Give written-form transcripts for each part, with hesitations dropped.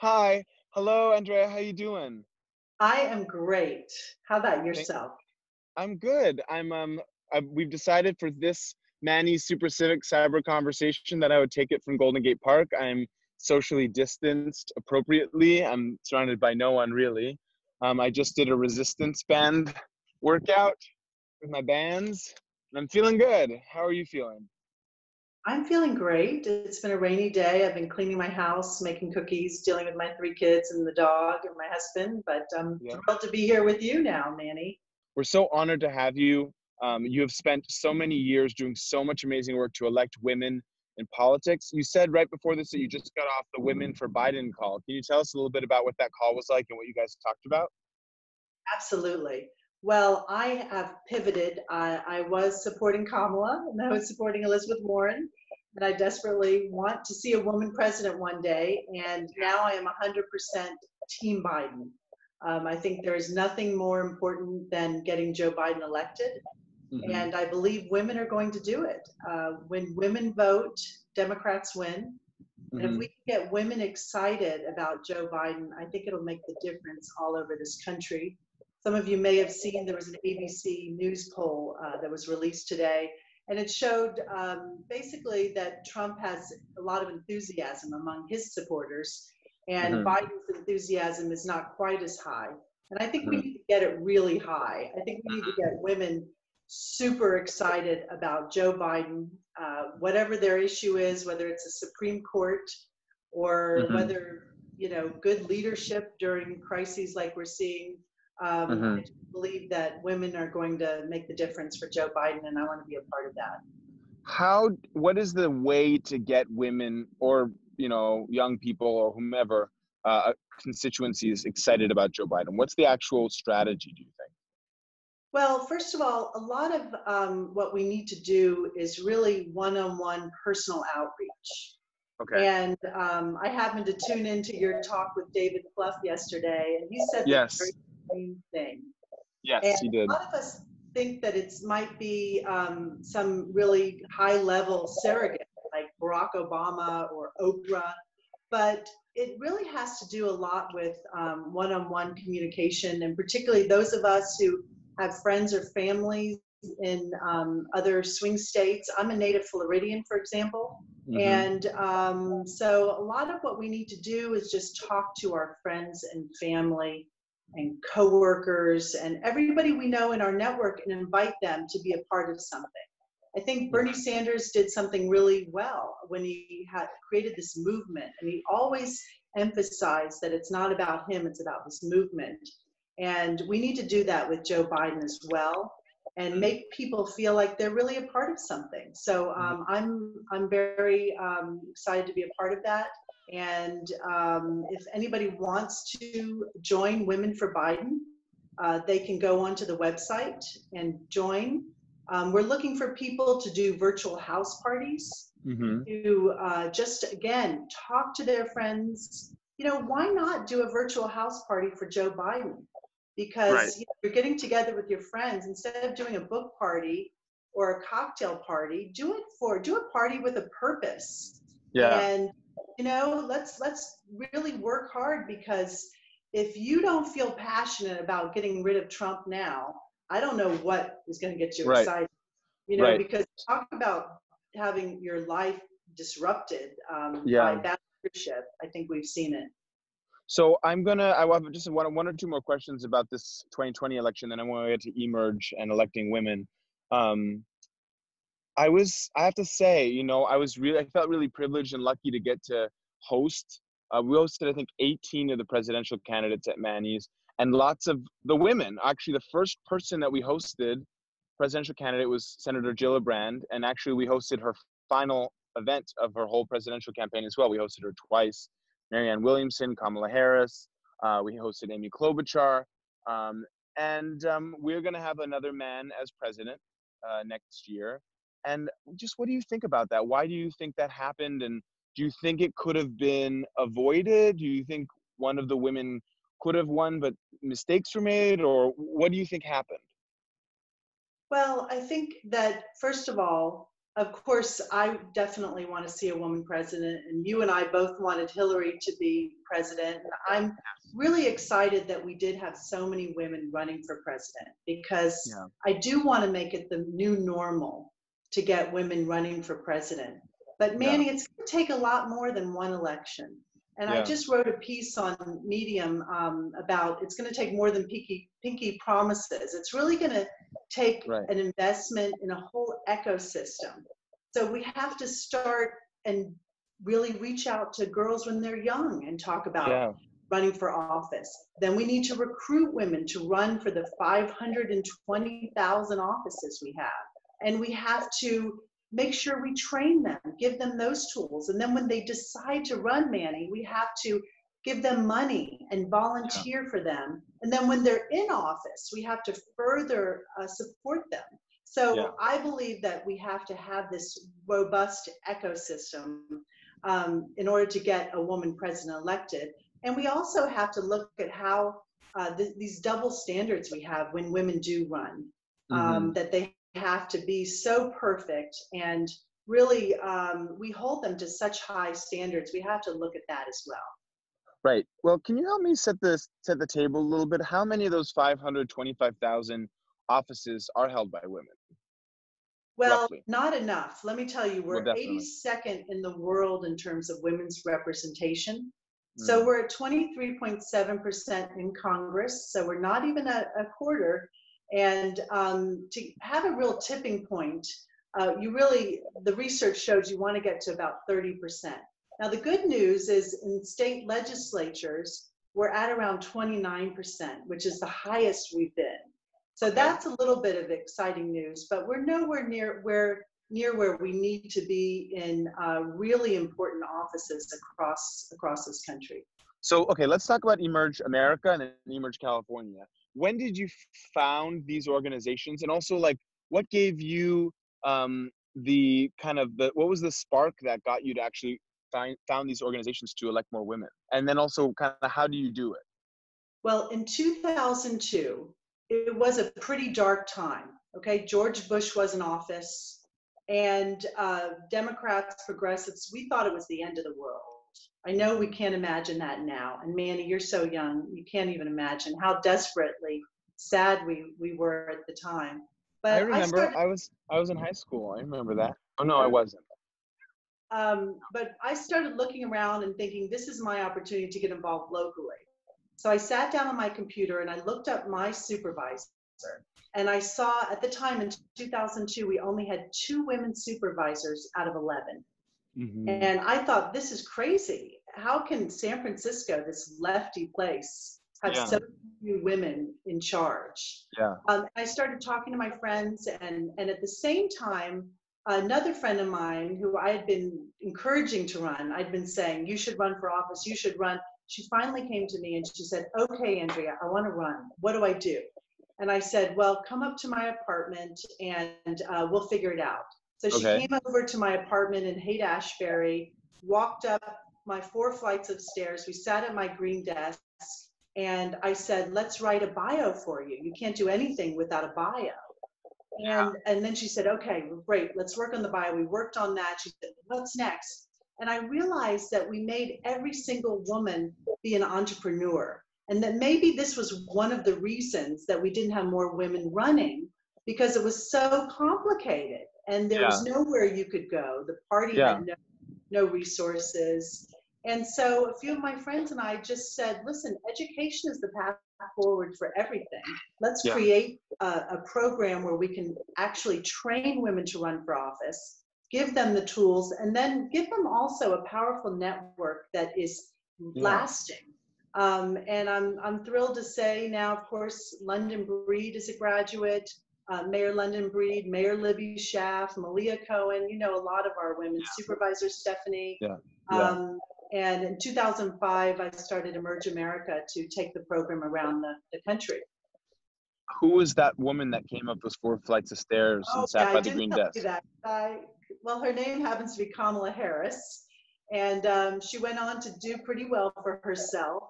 Hi. Hello, Andrea. How you doing? I am great. How about Thank yourself? I'm good. We've decided for this Manny Super Civic Cyber conversation that I would take it from Golden Gate Park. I'm socially distanced appropriately. I'm surrounded by no one really. I just did a resistance band workout with my bands, and I'm feeling good. How are you feeling? I'm feeling great. It's been a rainy day. I've been cleaning my house, making cookies, dealing with my three kids and the dog and my husband, but I'm Yeah. thrilled to be here with you now, Manny. We're so honored to have you. You have spent so many years doing so much amazing work to elect women in politics. You said right before this that you just got off the Women for Biden call. Can you tell us a little bit about what that call was like and what you guys talked about? Absolutely. Well, I have pivoted. I was supporting Kamala and I was supporting Elizabeth Warren, and I desperately want to see a woman president one day. And now I am 100% Team Biden. I think there is nothing more important than getting Joe Biden elected. Hmm. And I believe women are going to do it. When women vote, Democrats win. And if Hmm. we can get women excited about Joe Biden, I think it'll make the difference all over this country. Some of you may have seen there was an ABC News poll that was released today, and it showed basically that Trump has a lot of enthusiasm among his supporters, and Hmm. Biden's enthusiasm is not quite as high. And I think we Hmm. need to get it really high. I think we need to get women super excited about Joe Biden, whatever their issue is, whether it's a Supreme Court or Hmm. whether, good leadership during crises like we're seeing. I Hmm. just believe that women are going to make the difference for Joe Biden, and I want to be a part of that. What is the way to get women or, young people or whomever, constituencies excited about Joe Biden? What's the actual strategy, do you think? Well, first of all, a lot of what we need to do is really one on one personal outreach. Okay. And I happened to tune into your talk with David Clough yesterday, and he said the very Yes. same thing. Yes, And he a did. lot of us think that it might be some really high level surrogate like Barack Obama or Oprah, but it really has to do a lot with one on one communication, and particularly those of us who have friends or families in other swing states. I'm a native Floridian, for example. Hmm. And so a lot of what we need to do is just talk to our friends and family and coworkers and everybody we know in our network and invite them to be a part of something. I think Bernie Sanders did something really well when he had created this movement, and he always emphasized that it's not about him, it's about this movement. And we need to do that with Joe Biden as well, and make people feel like they're really a part of something. So I'm very excited to be a part of that. And if anybody wants to join Women for Biden, they can go onto the website and join. We're looking for people to do virtual house parties, Hmm. to just again talk to their friends. Why not do a virtual house party for Joe Biden? Right. Because you're getting together with your friends instead of doing a book party or a cocktail party. Do a party with a purpose, Yeah. and let's really work hard, because if you don't feel passionate about getting rid of Trump now, I don't know what is going to get you Right. excited. Right. Because talk about having your life disrupted by Yeah. bad leadership. I think we've seen it. So I have just one or two more questions about this 2020 election, then I want to get to emerge and electing women. Um, I have to say, I felt really privileged and lucky to get to host. We hosted, I think, 18 of the presidential candidates at Manny's, and lots of the women. Actually, the first person that we hosted, presidential candidate, was Senator Gillibrand, and actually we hosted her final event of her whole presidential campaign as well. We hosted her twice. Marianne Williamson, Kamala Harris. We hosted Amy Klobuchar, um, and we're going to have another man as president next year. And just what do you think about that? Why do you think that happened? And do you think it could have been avoided? Do you think one of the women could have won, but mistakes were made? Or what do you think happened? Well, I think that first of all, of course, I definitely want to see a woman president, and you and I both wanted Hillary to be president. And I'm really excited that we did have so many women running for president, because Yeah. I do want to make it the new normal to get women running for president. But Yeah. Manny, it's going to take a lot more than one election. And I Yeah. just wrote a piece on Medium about it's going to take more than pinky promises. It's really going to take Right. an investment in a whole ecosystem. So we have to start and really reach out to girls when they're young and talk about Yeah. running for office. Then we need to recruit women to run for the 520,000 offices we have. And we have to make sure we train them, give them those tools. And then when they decide to run, Manny, we have to give them money and volunteer for them. And then when they're in office, we have to further support them. So I believe that we have to have this robust ecosystem in order to get a woman president elected. And we also have to look at how these double standards we have when women do run, that they have to be so perfect, and really we hold them to such high standards. We have to look at that as well. Right. Well, can you help me set the table a little bit? How many of those 525,000 offices are held by women? Well, roughly? not enough. Let me tell you, Well, we're definitely. 82nd in the world in terms of women's representation. So we're at 23.7% in Congress. So we're not even a quarter. And to have a real tipping point, the research shows you want to get to about 30%. Now, the good news is in state legislatures, we're at around 29%, which is the highest we've been. So that's a little bit of exciting news, but we're nowhere near where we need to be in really important offices across this country. So, okay, let's talk about Emerge America and then Emerge California. When did you found these organizations, and also like what gave you what was the spark that got you to actually found these organizations to elect more women? And then also kind of how do you do it? Well, in 2002, it was a pretty dark time. Okay, George Bush was in office, and Democrats, progressives, we thought it was the end of the world. I know we can't imagine that now. And Manny, you're so young, you can't even imagine how desperately sad we were at the time. But I remember I was in high school. I remember that. Oh no, I wasn't. But I started looking around and thinking, this is my opportunity to get involved locally. So I sat down on my computer and I looked up my supervisor. And I saw at the time in 2002, we only had 2 women supervisors out of 11. Mm-hmm. And I thought, this is crazy. How can San Francisco, this lefty place, have so few women in charge? I started talking to my friends, and at the same time, another friend of mine who I had been encouraging to run, I'd been saying, you should run for office, you should run. She finally came to me and she said, okay, Andrea, I want to run. What do I do? And I said, well, come up to my apartment and we'll figure it out. So she came over to my apartment in Haight-Ashbury, walked up my 4 flights of stairs. We sat at my green desk, and I said, let's write a bio for you. You can't do anything without a bio. And then she said, okay, great, let's work on the bio. We worked on that. She said, what's next? And I realized that we made every single woman be an entrepreneur, and that maybe this was one of the reasons that we didn't have more women running, because it was so complicated and there was nowhere you could go. The party had no resources. And so a few of my friends and I just said, listen, education is the path forward for everything. Let's create a program where we can actually train women to run for office, give them the tools, and then give them also a powerful network that is lasting. And I'm thrilled to say now, of course, London Breed is a graduate, Mayor London Breed, Mayor Libby Schaff, Malia Cohen, you know, a lot of our women, Supervisor Stephanie. And in 2005, I started Emerge America to take the program around the country. Who was that woman that came up those 4 flights of stairs and sat by the green desk? Well, her name happens to be Kamala Harris. And she went on to do pretty well for herself.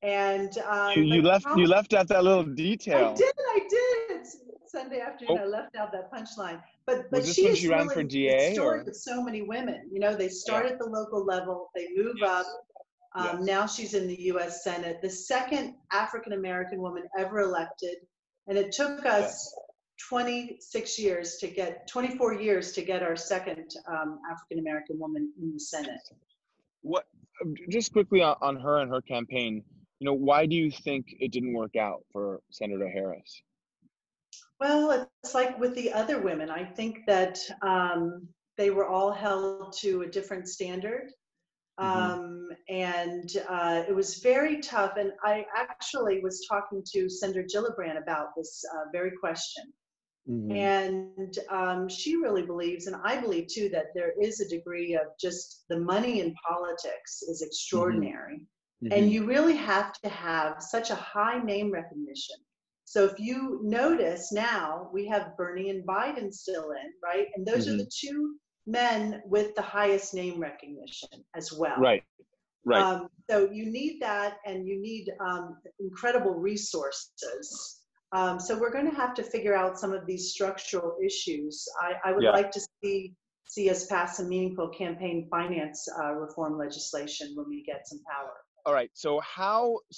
And you left out that little detail. I did. Sunday afternoon. Oh, I left out that punchline. was But this she when she is ran for really the DA story or? of so many women. You know, they Yeah. start at the local level, they move up. Yes. Yes. Now she's in the U.S. Senate, the second African American woman ever elected, and it took us Yes. 26 years to get 24 years to get our second African American woman in the Senate. What? Just quickly on her and her campaign. You know, why do you think it didn't work out for Senator Harris? Well, it's like with the other women. I think that they were all held to a different standard. Mm-hmm. And it was very tough. And I actually was talking to Senator Gillibrand about this very question. Mm-hmm. And she really believes, and I believe too, that there is a degree of just the money in politics is extraordinary. Mm-hmm. And you really have to have such a high name recognition. So if you notice now, we have Bernie and Biden still in, right? And those are Mm-hmm. the two men with the highest name recognition as well. Right. Right. So you need that, and you need incredible resources. So we're going to have to figure out some of these structural issues. I would Yeah. like to see us pass some meaningful campaign finance reform legislation when we get some power. All right. So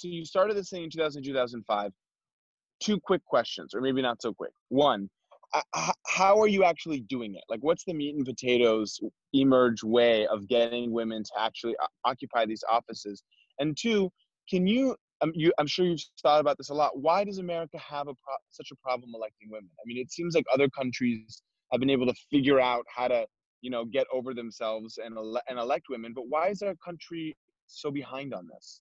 you started this thing in 2005. Two quick questions, or maybe not so quick. One, how are you actually doing it? Like, what's the meat and potatoes emerge way of getting women to actually occupy these offices? And two, can I'm sure you've thought about this a lot. Why does America have such a problem electing women? I mean, it seems like other countries have been able to figure out how to, get over themselves and elect women. But why is our country so behind on this?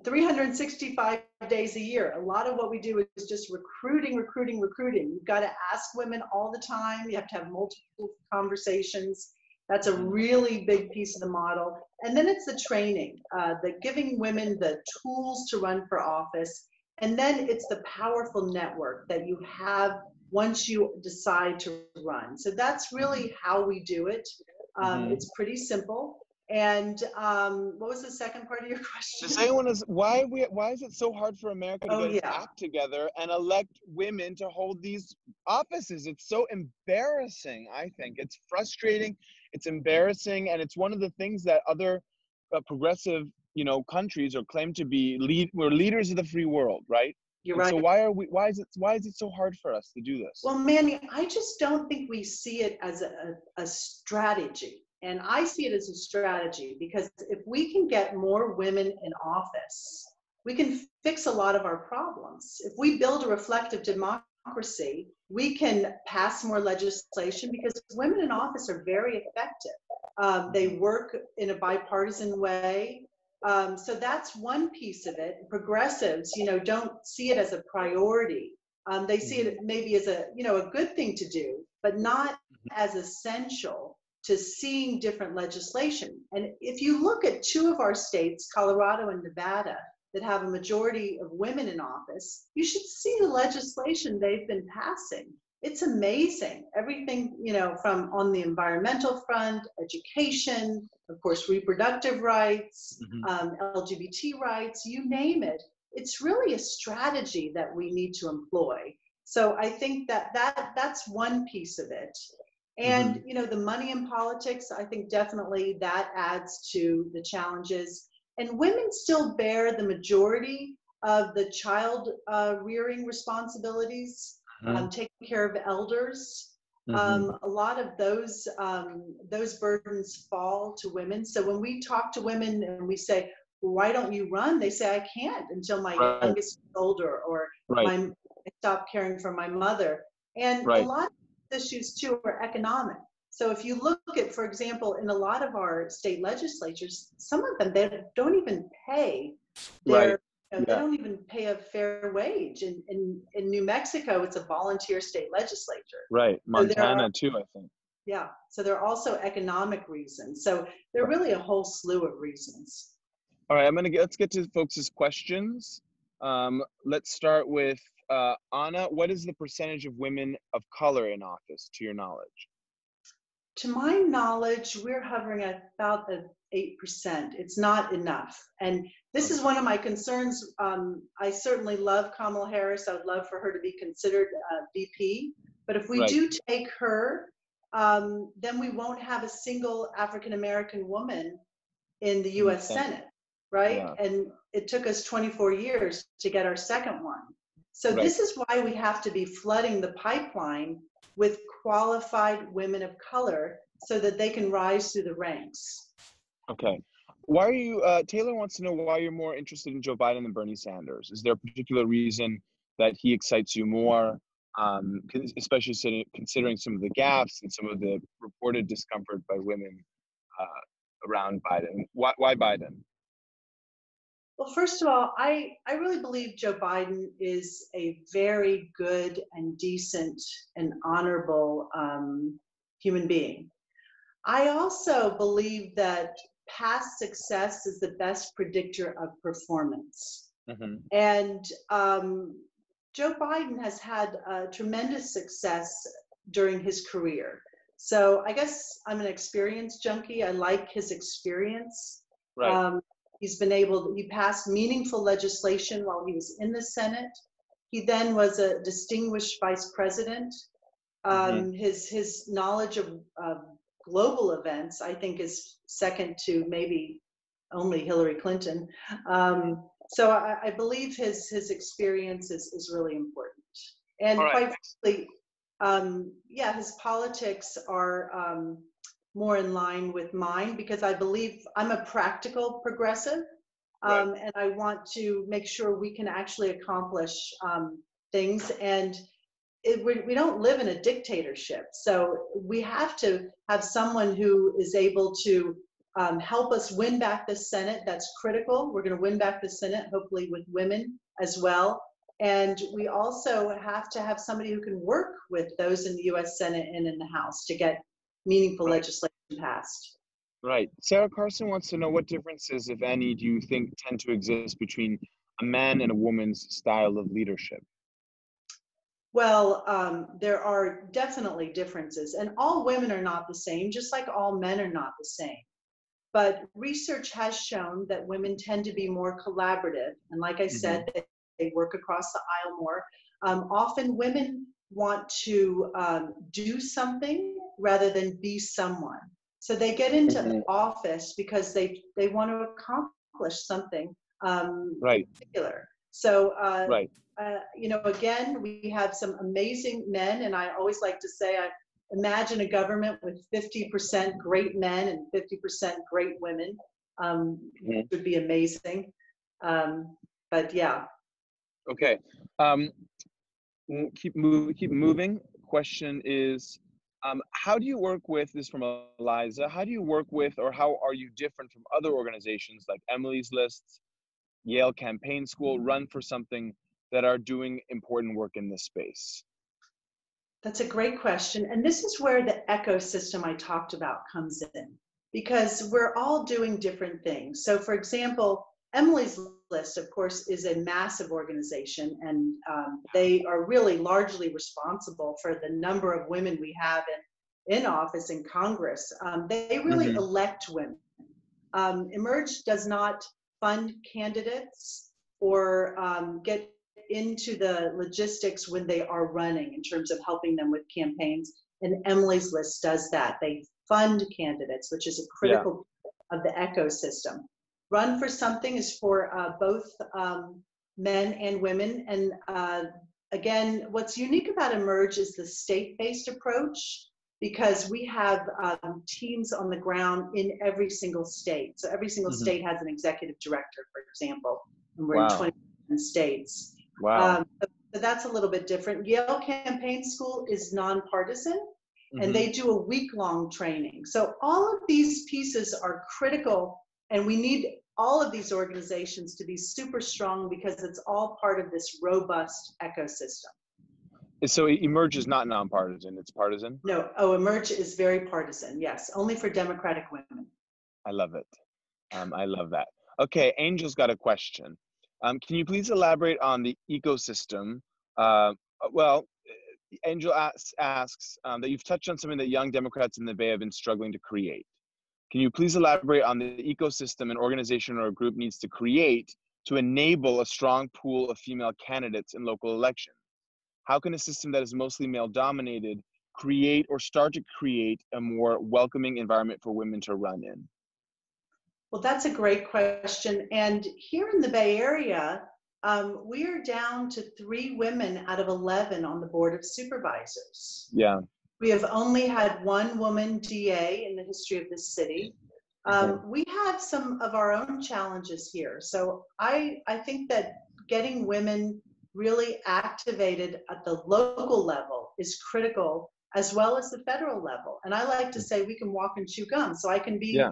365 days a year. A lot of what we do is just recruiting. You've got to ask women all the time. You have to have multiple conversations. That's a really big piece of the model. And then it's the training, the giving women the tools to run for office. And then it's the powerful network that you have once you decide to run. So that's really how we do it. It's pretty simple. And what was the second part of your question? The second one is why is it so hard for America to get its act together and elect women to hold these offices? It's so embarrassing. I think it's frustrating, it's embarrassing, and it's one of the things that other progressive, countries are claimed to be we're leaders of the free world, right? You're and right. So why is it so hard for us to do this? Well, Manny, I just don't think we see it as a strategy. And I see it as a strategy because if we can get more women in office, we can fix a lot of our problems. If we build a reflective democracy, we can pass more legislation because women in office are very effective. They work in a bipartisan way. So that's one piece of it. Progressives, don't see it as a priority. They see it maybe as a good thing to do, but not as essential to seeing different legislation. And if you look at two of our states, Colorado and Nevada, that have a majority of women in office, you should see the legislation they've been passing. It's amazing. Everything, from on the environmental front, education, of course, reproductive rights, LGBT rights, you name it. It's really a strategy that we need to employ. So I think that's one piece of it. And, the money in politics, I think definitely that adds to the challenges. And women still bear the majority of the child rearing responsibilities, taking care of elders. A lot of those burdens fall to women. So when we talk to women and we say, well, why don't you run? They say, I can't until my youngest is older, or I stop caring for my mother. And a lot of issues too are economic. So if you look at, for example, in a lot of our state legislatures, some of them, they don't even pay their, they don't even pay a fair wage. In New Mexico, it's a volunteer state legislature. Right, Montana so too, I think. Yeah, so there are also economic reasons. So there are really a whole slew of reasons. All right, let's get to folks' questions. Let's start with Anna. What is the percentage of women of color in office, to your knowledge? To my knowledge, we're hovering at about 8%. It's not enough. And this is one of my concerns. I certainly love Kamala Harris. I would love for her to be considered VP. But if we Right. do take her, then we won't have a single African American woman in the In the US Senate. Senate, right? Yeah. And it took us 24 years to get our second one. So Right. this is why we have to be flooding the pipeline with qualified women of color so that they can rise through the ranks. Okay. Why are you, Taylor wants to know why you're more interested in Joe Biden than Bernie Sanders. Is there a particular reason that he excites you more, especially considering some of the gaps and some of the reported discomfort by women around Biden? Why Biden? Well, first of all, I really believe Joe Biden is a very good and decent and honorable human being. I also believe that past success is the best predictor of performance. Mm-hmm. And Joe Biden has had tremendous success during his career. So I guess I'm an experience junkie. I like his experience. Right. He passed meaningful legislation while he was in the Senate. He then was a distinguished vice president. Mm-hmm. His knowledge of global events, I think, is second to maybe only Hillary Clinton. So I believe his experience is really important. And All right. quite frankly, his politics are more in line with mine because I believe I'm a practical progressive. Right. And I want to make sure we can actually accomplish things. And we don't live in a dictatorship. So we have to have someone who is able to help us win back the Senate. That's critical. We're going to win back the Senate, hopefully with women as well. And we also have to have somebody who can work with those in the US Senate and in the House to get meaningful legislation passed. Right. Sarah Carson wants to know what differences, if any, do you think tend to exist between a man and a woman's style of leadership? Well, there are definitely differences, and all women are not the same, just like all men are not the same. But research has shown that women tend to be more collaborative. And like I said, they work across the aisle more. Often women want to do something rather than be someone. So they get into office because they want to accomplish something particular. So, Right. again, we have some amazing men, and I always like to say, I imagine a government with 50% great men and 50% great women. It would be amazing. But yeah. Okay. Keep moving. Question is, how do you work with, this from Eliza, how do you work with, or how are you different from other organizations like Emily's Lists, Yale Campaign School, Run for Something, that are doing important work in this space? That's a great question. And this is where the ecosystem I talked about comes in, because we're all doing different things. So for example, Emily's List, of course, is a massive organization, and they are really largely responsible for the number of women we have in office in Congress. They really elect women. Emerge does not fund candidates or get into the logistics when they are running in terms of helping them with campaigns. And Emily's List does that. They fund candidates, which is a critical part of the ecosystem. Run for Something is for both men and women. And again, what's unique about Emerge is the state-based approach, because we have teams on the ground in every single state. So every single state has an executive director, for example, and we're in 21 states. Wow. So that's a little bit different. Yale Campaign School is nonpartisan, and they do a week-long training. So all of these pieces are critical, and we need all of these organizations to be super strong because it's all part of this robust ecosystem. So Emerge is not nonpartisan, it's partisan? No, Emerge is very partisan, yes, only for Democratic women. I love it. I love that. Okay, Angel's got a question. Can you please elaborate on the ecosystem? Angel asks that you've touched on something that young Democrats in the Bay have been struggling to create. Can you please elaborate on the ecosystem an organization or a group needs to create to enable a strong pool of female candidates in local elections? How can a system that is mostly male dominated create or start to create a more welcoming environment for women to run in? Well, that's a great question. And here in the Bay Area, we are down to 3 women out of 11 on the Board of Supervisors. Yeah. We have only had 1 woman DA in the history of this city. We have some of our own challenges here. So I think that getting women really activated at the local level is critical, as well as the federal level. And I like to say we can walk and chew gum. So I can be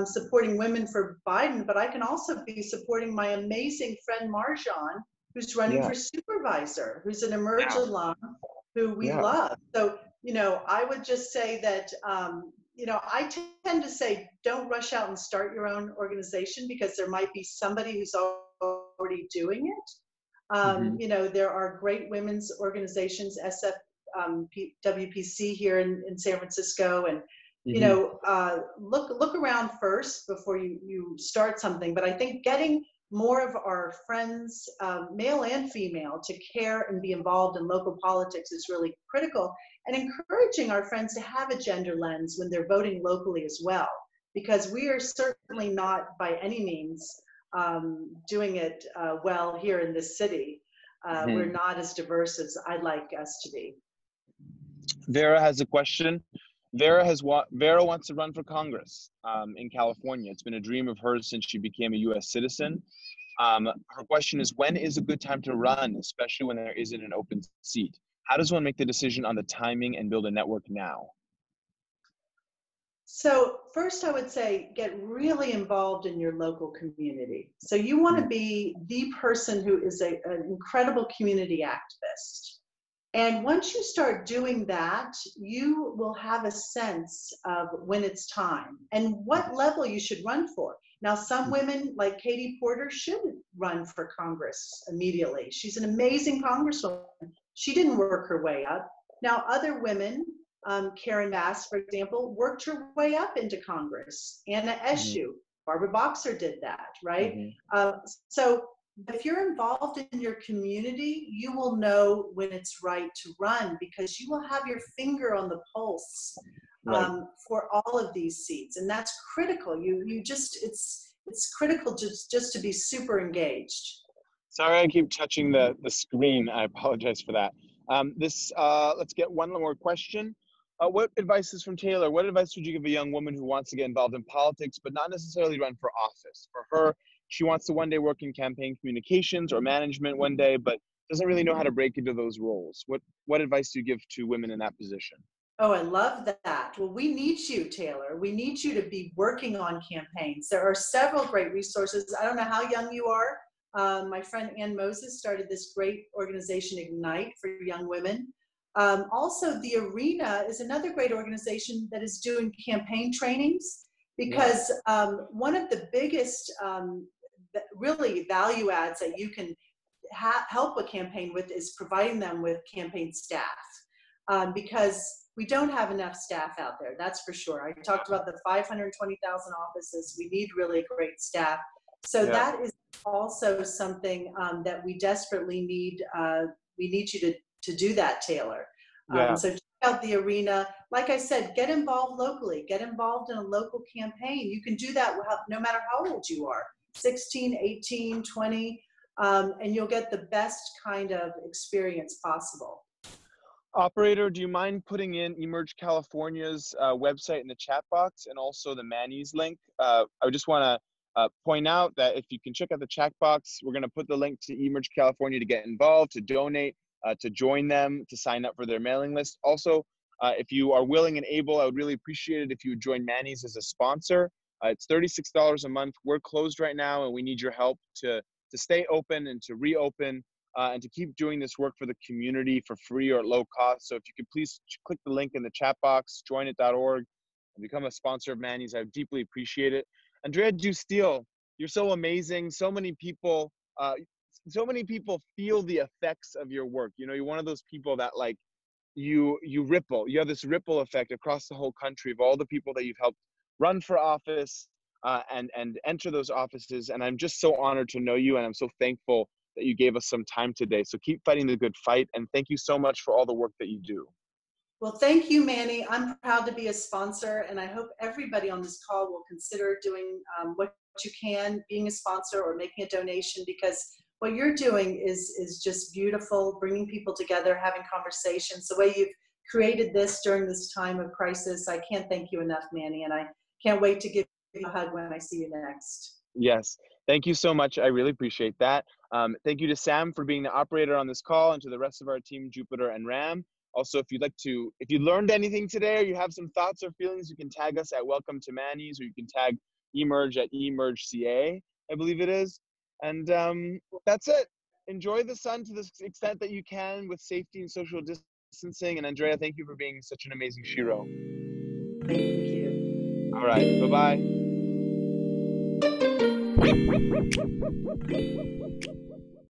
supporting women for Biden, but I can also be supporting my amazing friend Marjan, who's running for supervisor, who's an Emerge alum who we love. So, you know, I would just say that, you know, I tend to say, don't rush out and start your own organization, because there might be somebody who's already doing it. You know, there are great women's organizations, WPC here in San Francisco, and you know, look around first before you start something. But I think getting more of our friends, male and female, to care and be involved in local politics is really critical, and encouraging our friends to have a gender lens when they're voting locally as well, because we are certainly not by any means doing it well here in this city. We're not as diverse as I'd like us to be. Vera has a question. Vera wants to run for Congress in California. It's been a dream of hers since she became a U.S. citizen. Her question is, when is a good time to run, especially when there isn't an open seat? How does one make the decision on the timing and build a network now? So first, I would say get really involved in your local community. So you want to be the person who is an incredible community activist. And once you start doing that, you will have a sense of when it's time and what level you should run for. Now, some women like Katie Porter should run for Congress immediately. She's an amazing congresswoman. She didn't work her way up. Now, other women, Karen Bass, for example, worked her way up into Congress. Anna Eshoo, Barbara Boxer did that, right? So if you're involved in your community, you will know when it's right to run, because you will have your finger on the pulse for all of these seats, and that's critical. It's critical just to be super engaged. Sorry, I keep touching the screen. I apologize for that. Let's get one more question. What advice is from Taylor? What advice would you give a young woman who wants to get involved in politics, but not necessarily run for office? For her, she wants to one day work in campaign communications or management one day, but doesn't really know how to break into those roles. What advice do you give to women in that position? Oh, I love that. Well, we need you, Taylor. We need you to be working on campaigns. There are several great resources. I don't know how young you are. My friend Ann Moses started this great organization, Ignite, for young women. Also, The Arena is another great organization that is doing campaign trainings, because one of the biggest really value adds that you can help a campaign with is providing them with campaign staff, because we don't have enough staff out there, that's for sure. I talked about the 520,000 offices. We need really great staff. So that is also something that we desperately need. We need you to do that, Taylor. So check out The Arena. Like I said, get involved locally. Get involved in a local campaign. You can do that no matter how old you are, 16, 18, 20, and you'll get the best kind of experience possible. Operator, do you mind putting in Emerge California's website in the chat box, and also the Manny's link? I just want to point out that if you can check out the chat box, we're going to put the link to Emerge California to get involved, to donate, to join them, to sign up for their mailing list. Also, if you are willing and able, I would really appreciate it if you would join Manny's as a sponsor. It's $36 a month. We're closed right now, and we need your help to stay open and to reopen, and to keep doing this work for the community for free or at low cost. So if you could please click the link in the chat box, joinit.org, and become a sponsor of Manny's, I would deeply appreciate it. Andrea Steele, you're so amazing. So many people feel the effects of your work. You know, you're one of those people that, like, you ripple. You have this ripple effect across the whole country of all the people that you've helped run for office, and enter those offices. And I'm just so honored to know you, and I'm so thankful that you gave us some time today. So keep fighting the good fight, and thank you so much for all the work that you do. Well, thank you, Manny. I'm proud to be a sponsor, and I hope everybody on this call will consider doing what you can, being a sponsor or making a donation, because what you're doing is just beautiful, bringing people together, having conversations. The way you've created this during this time of crisis, I can't thank you enough, Manny, and I can't wait to give you a hug when I see you next. Yes, thank you so much. I really appreciate that. Thank you to Sam for being the operator on this call, and to the rest of our team, Jupiter and Ram. Also, if you learned anything today, or you have some thoughts or feelings, you can tag us at Welcome to Manny's, or you can tag Emerge at EmergeCA, I believe it is. And that's it. Enjoy the sun to the extent that you can, with safety and social distancing. And Andrea, thank you for being such an amazing shiro. Thank you. All right, bye-bye.